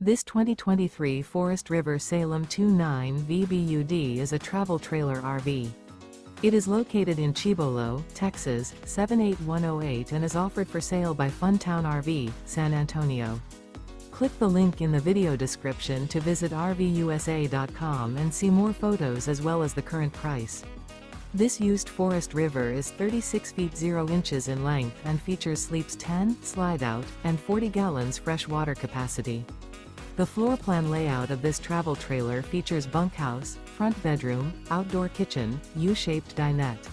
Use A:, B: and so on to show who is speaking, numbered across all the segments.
A: This 2023 Forest River Salem 29 VBUD is a travel trailer RV. It is located in Cibolo, Texas, 78108 and is offered for sale by Funtown RV, San Antonio. Click the link in the video description to visit RVUSA.com and see more photos as well as the current price. This used Forest River is 36 feet 0 inches in length and features sleeps 10, Slideout, and 40 gallons fresh water capacity. The floor plan layout of this travel trailer features bunkhouse, front bedroom, outdoor kitchen, U-shaped dinette.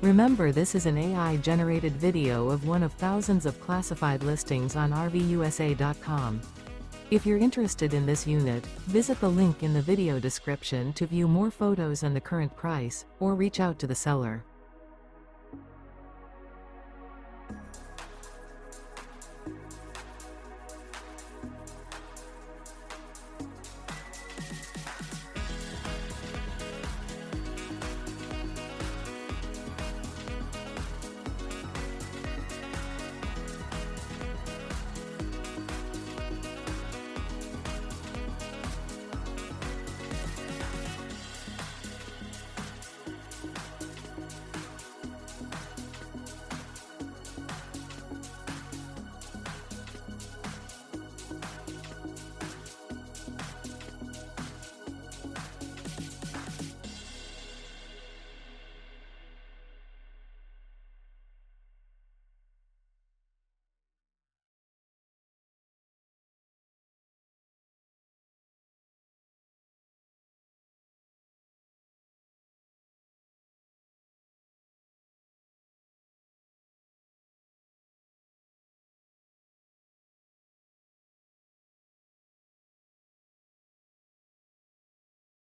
A: Remember, this is an AI-generated video of one of thousands of classified listings on RVUSA.com. If you're interested in this unit, visit the link in the video description to view more photos and the current price, or reach out to the seller.